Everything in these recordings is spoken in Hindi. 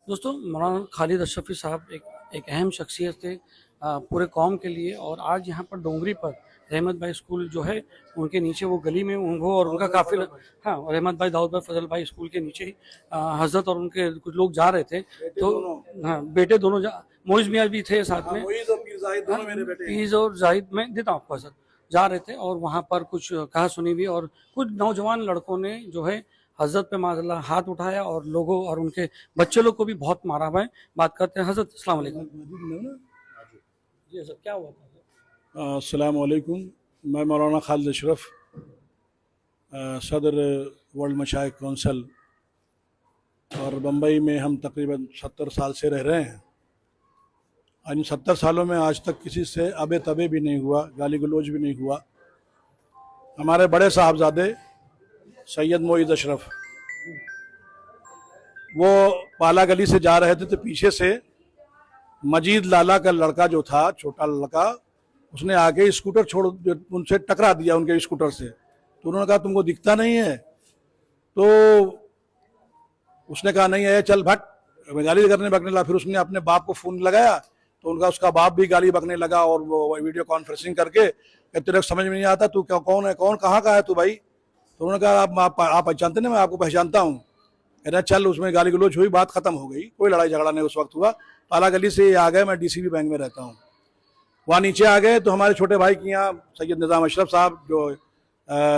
दोस्तों, मौलाना खालिद अशरफी साहब एक अहम शख्सियत थे पूरे कौम के लिए। और आज यहाँ पर डोंगरी पर रहमत भाई स्कूल जो है, उनके नीचे वो गली में उनको और उनका काफिला, हाँ, रहमत भाई दाऊद भाई फजल भाई स्कूल के नीचे ही हजरत और उनके कुछ लोग जा रहे थे। तो हाँ, बेटे दोनों मोइज मियाँ भी थे साथ में। पीज और जाहिद में देता हूँ आपको हजरत जा रहे थे, और वहाँ पर कुछ कहा सुनी भी, और कुछ नौजवान लड़कों ने जो है हजरत पे माशाल्लाह हाथ उठाया और लोगों और उनके बच्चे लोग को भी बहुत मारा हुआ है। बात करते हैं हजरत। अस्सलाम वालेकुम। जी सर, क्या हुआ था? अस्सलाम वालेकुम। मैं मौलाना खालिद अशरफ, सदर वर्ल्ड मशाइख कौंसिल, और बम्बई में हम तकरीबन 70 साल से रह रहे हैं। इन 70 सालों में आज तक किसी से अबे तबे भी नहीं हुआ, गाली गलौज भी नहीं हुआ। हमारे बड़े साहबजादे सैयद मोइज़ अशरफ, वो पाला गली से जा रहे थे तो पीछे से मजीद लाला का लड़का जो था, छोटा लड़का, उसने आके स्कूटर छोड़ उनसे टकरा दिया उनके स्कूटर से। तो उन्होंने कहा तुमको दिखता नहीं है? तो उसने कहा नहीं है, चल भट, गाली करने बकने लगा। फिर उसने अपने बाप को फ़ोन लगाया तो उसका बाप भी गाली बकने लगा, और वो वीडियो कॉन्फ्रेंसिंग करके, तेरे को समझ में नहीं आता तू क्या, कौन है, कौन कहाँ का है तू भाई? तो उन्होंने कहा आप पहचानते नहीं, मैं आपको पहचानता हूँ। कहना चल, उसमें गाली गलौज हुई, बात खत्म हो गई, कोई लड़ाई झगड़ा नहीं उस वक्त हुआ। पाला गली से आ गए, मैं डीसीबी बैंक में रहता हूँ, वहाँ नीचे आ गए तो हमारे छोटे भाई की यहाँ सैयद निज़ाम अशरफ साहब जो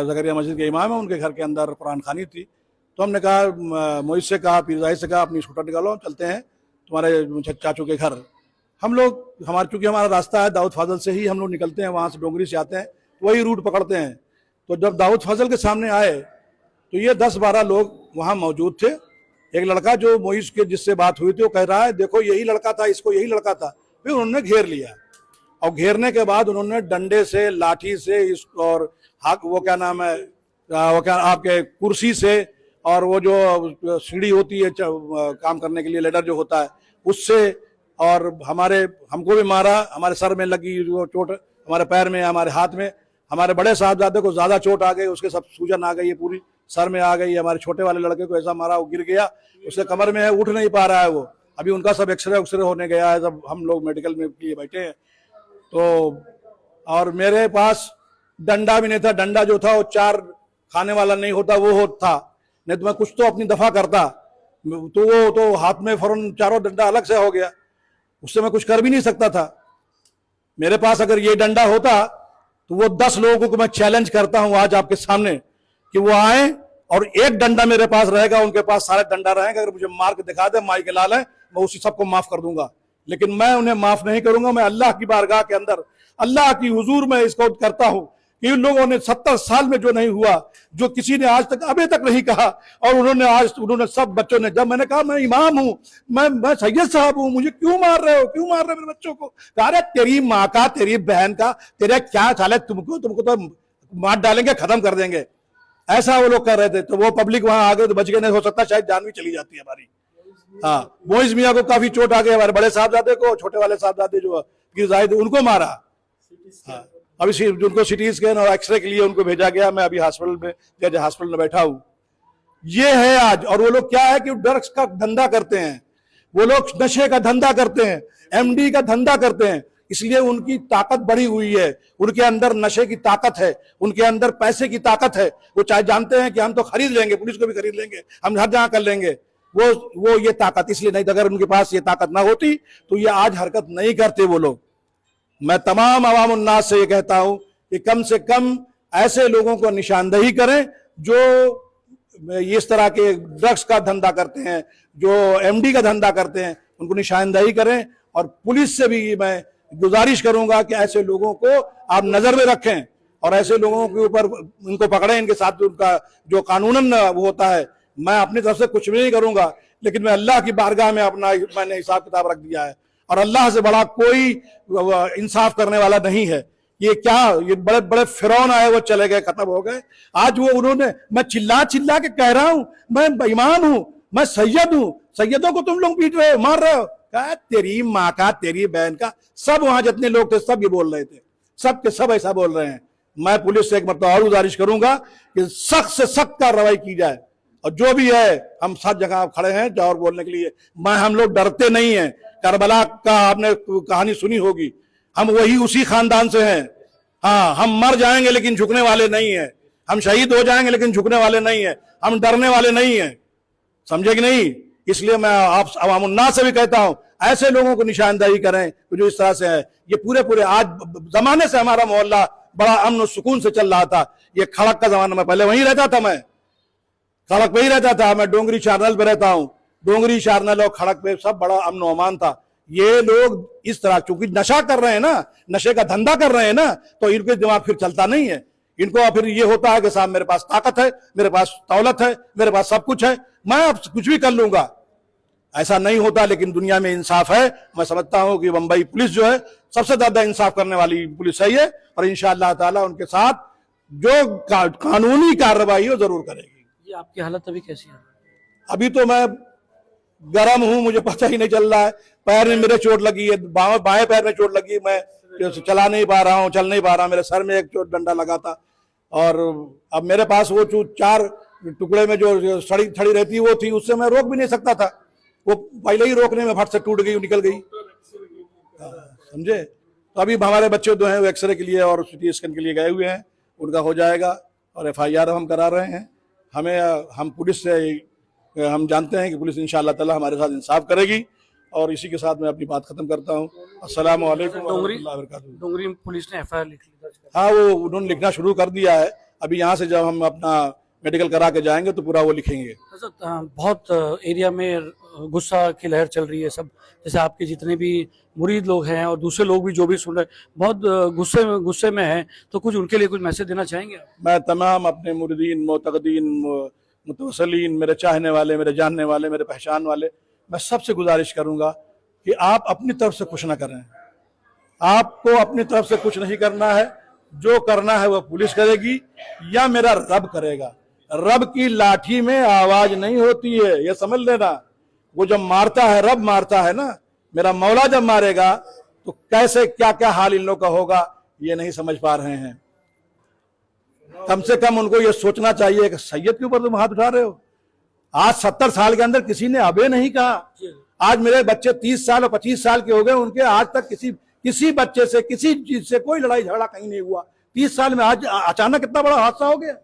ज़करिया मस्जिद के इमाम हैं, उनके घर के अंदर कुरान खानी थी। तो हमने कहा, मोइज़ से कहा, पीरजाई से कहा, अपनी स्कूटर निकालो, चलते हैं तुम्हारे चाचू के घर। हम लोग, चूँकि हमारा रास्ता है दाऊद फाजल से ही, हम लोग निकलते हैं, वहाँ से डोंगरी से आते हैं, तो वही रूट पकड़ते हैं। तो जब दाऊद फाजल के सामने आए तो ये 10-12 लोग वहाँ मौजूद थे। एक लड़का जो मोइज़ के जिससे बात हुई थी, वो कह रहा है देखो यही लड़का था, इसको यही लड़का था। फिर उन्होंने घेर लिया, और घेरने के बाद उन्होंने डंडे से, लाठी से, और वो क्या नाम है, वो क्या आपके कुर्सी से, और वो जो सीढ़ी होती है काम करने के लिए, लेडर जो होता है, उससे, और हमको भी मारा। हमारे सर में लगी वो चोट, हमारे पैर में, हमारे हाथ में। हमारे बड़े साहबजादे को ज़्यादा चोट आ गई, उसके सब सूजन आ गई है, पूरी सर में आ गई। हमारे छोटे वाले लड़के को ऐसा मारा, वो गिर गया, उसके कमर में है, उठ नहीं पा रहा है वो। अभी उनका सब एक्सरे होने गया है, सब हम लोग मेडिकल में लिए बैठे हैं। तो और मेरे पास डंडा भी नहीं था। डंडा जो था वो 4 खाने वाला नहीं होता, वो था, नहीं तो मैं कुछ तो अपनी दफा करता। तो वो तो हाथ में फौरन चारों डंडा अलग से हो गया, उससे मैं कुछ कर भी नहीं सकता था। मेरे पास अगर ये डंडा होता तो वो 10 लोगों को मैं चैलेंज करता हूं आज आपके सामने कि वो आए, और एक डंडा मेरे पास रहेगा, उनके पास सारे डंडा रहेंगे। अगर मुझे मार के दिखा दे, माई के लाल है, मैं उसी सबको माफ कर दूंगा। लेकिन मैं उन्हें माफ नहीं करूंगा। मैं अल्लाह की बारगाह के अंदर, अल्लाह की हुजूर में इसको करता हूं कि इन लोगों ने 70 साल में जो नहीं हुआ, जो किसी ने आज तक अभी तक नहीं कहा, और उन्होंने सब बच्चों ने, जब मैंने कहा मैं इमाम हूं, मैं सैयद साहब हूं, मुझे क्यों मार रहे हो, क्यों मार रहे हो मेरे बच्चों को? कहा अरे तेरी माँ का, तेरी बहन का, तेरा क्या चाल है, तुमको तो मार डालेंगे, खत्म कर देंगे, ऐसा वो लोग कर रहे थे। तो वो पब्लिक वहां आ गए तो बच गए, नहीं हो सकता शायद जान भी चली जाती है हमारी। हाँ, मोइज़ मियाँ को काफी चोट आ गई, हमारे बड़े साहबजादे को, छोटे वाले साहबजादे जो पीर जाहिद, उनको मारा। हाँ, अभी उनको सिटी स्कैन और एक्सरे के लिए उनको भेजा गया। मैं अभी हॉस्पिटल में बैठा हूँ। ये है आज। और वो लोग क्या है कि ड्रग्स का धंधा करते हैं, वो लोग नशे का धंधा करते हैं, एमडी का धंधा करते हैं, इसलिए उनकी ताकत बढ़ी हुई है। उनके अंदर नशे की ताकत है, उनके अंदर पैसे की ताकत है। वो चाहे जानते हैं कि हम तो खरीद लेंगे, पुलिस को भी खरीद लेंगे, हम हर जगह कर लेंगे। वो ये ताकत इसलिए नहीं, अगर उनके पास ये ताकत ना होती तो ये आज हरकत नहीं करते वो लोग। मैं तमाम अवाम उन्नास से ये कहता हूं कि कम से कम ऐसे लोगों को निशानदेही करें जो इस तरह के ड्रग्स का धंधा करते हैं, जो एमडी का धंधा करते हैं, उनको निशानदेही करें। और पुलिस से भी मैं गुजारिश करूंगा कि ऐसे लोगों को आप नजर में रखें, और ऐसे लोगों के ऊपर उनको पकड़ें, इनके साथ उनका जो कानूनन वो होता है। मैं अपनी तरफ से कुछ भी नहीं करूंगा, लेकिन मैं अल्लाह की बारगाह में मैंने हिसाब किताब रख दिया है, और अल्लाह से बड़ा कोई इंसाफ करने वाला नहीं है। ये क्या, ये बड़े बड़े फिरौन आए, वो चले गए, खत्म हो गए। आज वो उन्होंने, मैं चिल्ला चिल्ला के कह रहा हूं मैं इमाम हूं, मैं सैयद हूं, सैयदों को तुम लोग पीट रहे हो, मार रहे हो। कहा तेरी माँ का, तेरी बहन का। सब वहां जितने लोग थे सब ये बोल रहे थे, सब के सब ऐसा बोल रहे हैं। मैं पुलिस से एक मतलब और गुजारिश करूंगा कि सख्त से सख्त कार्रवाई की जाए। और जो भी है हम सब जगह खड़े हैं और बोलने के लिए। हम लोग डरते नहीं हैं। करबला का आपने कहानी सुनी होगी, हम वही उसी खानदान से हैं। हाँ, हम मर जाएंगे लेकिन झुकने वाले नहीं हैं, हम शहीद हो जाएंगे लेकिन झुकने वाले नहीं हैं, हम डरने वाले नहीं हैं, समझे कि नहीं। इसलिए मैं आप अवामुन्नास से भी कहता हूं, ऐसे लोगों को निशानदेही करें जो इस तरह से है। ये पूरे आज जमाने से हमारा मोहल्ला बड़ा अमन और सुकून से चल रहा था। ये खड़क का जमाना, में पहले वहीं रहता था, मैं खड़क पे ही रहता था, मैं डोंगरी चारनल पे रहता हूँ। डोंगरी चारनल और खड़क पे सब बड़ा अमन और अमान था। ये लोग इस तरह चूंकि नशा कर रहे हैं ना, नशे का धंधा कर रहे हैं ना, तो इनके दिमाग फिर चलता नहीं है। इनको फिर ये होता है कि साहब मेरे पास ताकत है, मेरे पास दौलत है, मेरे पास सब कुछ है, मैं अब कुछ भी कर लूंगा। ऐसा नहीं होता। लेकिन दुनिया में इंसाफ है। मैं समझता हूं कि बंबई पुलिस जो है सबसे ज्यादा इंसाफ करने वाली पुलिस है ये, और इंशाअल्लाह ताला उनके साथ जो कानूनी कार्रवाई हो जरूर करेगी। ये आपकी हालत अभी कैसी है? अभी तो मैं गरम हूं, मुझे पता ही नहीं चल रहा है। पैर में मेरे चोट लगी है, बाएं पैर में चोट लगी, मैं चला नहीं पा रहा हूं, चल नहीं पा रहा। मेरे सर में एक चोट डंडा लगा था, और अब मेरे पास वो 4 टुकड़े में जो सड़ी थड़ी रहती वो थी, उससे मैं रोक भी नहीं सकता था। वो पहले ही रोकने में फट से टूट गई, निकल गई, समझे। तो अभी हमारे बच्चे जो हैं वो एक्सरे के लिए और सीटी स्कैन के लिए गए हुए हैं, उनका हो जाएगा, और FIR हम करा रहे हैं। हम पुलिस से हम जानते हैं कि पुलिस इंशाअल्लाह ताला हमारे साथ इंसाफ करेगी। और इसी के साथ मैं अपनी बात खत्म करता हूँ। अस्सलाम वालेकुम व रहमतुल्लाहि व बरकातुहू। डोंगरी पुलिस ने FIR लिख ली? हाँ, वो उन्होंने लिखना शुरू कर दिया है। अभी यहाँ से जब हम अपना मेडिकल करा के जाएंगे तो पूरा वो लिखेंगे। बहुत एरिया में गुस्सा की लहर चल रही है, सब जैसे आपके जितने भी मुरीद लोग हैं और दूसरे लोग भी जो भी सुन रहे हैं बहुत गुस्से में हैं, तो कुछ उनके लिए कुछ मैसेज देना चाहेंगे? मैं तमाम अपने मुरीदीन, मोतकदीन, मुतवस्सिलीन, मेरे चाहने वाले, मेरे जानने वाले, मेरे पहचान वाले, मैं सबसे गुजारिश करूंगा कि आप अपनी तरफ से कुछ ना करें। आपको अपनी तरफ से कुछ नहीं करना है। जो करना है वो पुलिस करेगी या मेरा रब करेगा। रब की लाठी में आवाज नहीं होती है, ये समझ लेना। वो जब मारता है, रब मारता है ना, मेरा मौला जब मारेगा तो कैसे क्या क्या हाल इन लोग का होगा, ये नहीं समझ पा रहे हैं। कम से कम उनको ये सोचना चाहिए कि सैयद के ऊपर तुम हाथ उठा रहे हो। आज 70 साल के अंदर किसी ने अबे नहीं कहा। आज मेरे बच्चे 30 साल और 25 साल के हो गए, उनके आज तक किसी बच्चे से किसी चीज से कोई लड़ाई झगड़ा कहीं नहीं हुआ। 30 साल में आज अचानक इतना बड़ा हादसा हो गया,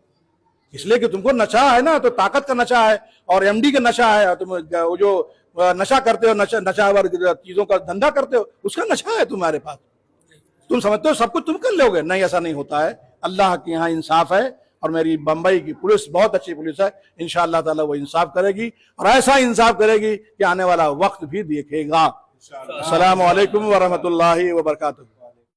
इसलिए कि तुमको नशा है ना, तो ताकत का नशा है और MD का नशा है। तुम वो जो नशा करते हो, नशावर चीजों का धंधा करते हो, उसका नशा है तुम्हारे पास। तुम समझते हो सब कुछ तुम कर लोगे, नहीं, ऐसा नहीं होता है। अल्लाह के यहाँ इंसाफ है, और मेरी बंबई की पुलिस बहुत अच्छी पुलिस है। इंशाअल्लाह ताला वो इंसाफ करेगी, और ऐसा इंसाफ करेगी कि आने वाला वक्त भी देखेगा। अस्सलाम वालेकुम व रहमतुल्लाहि व बरकातुहू।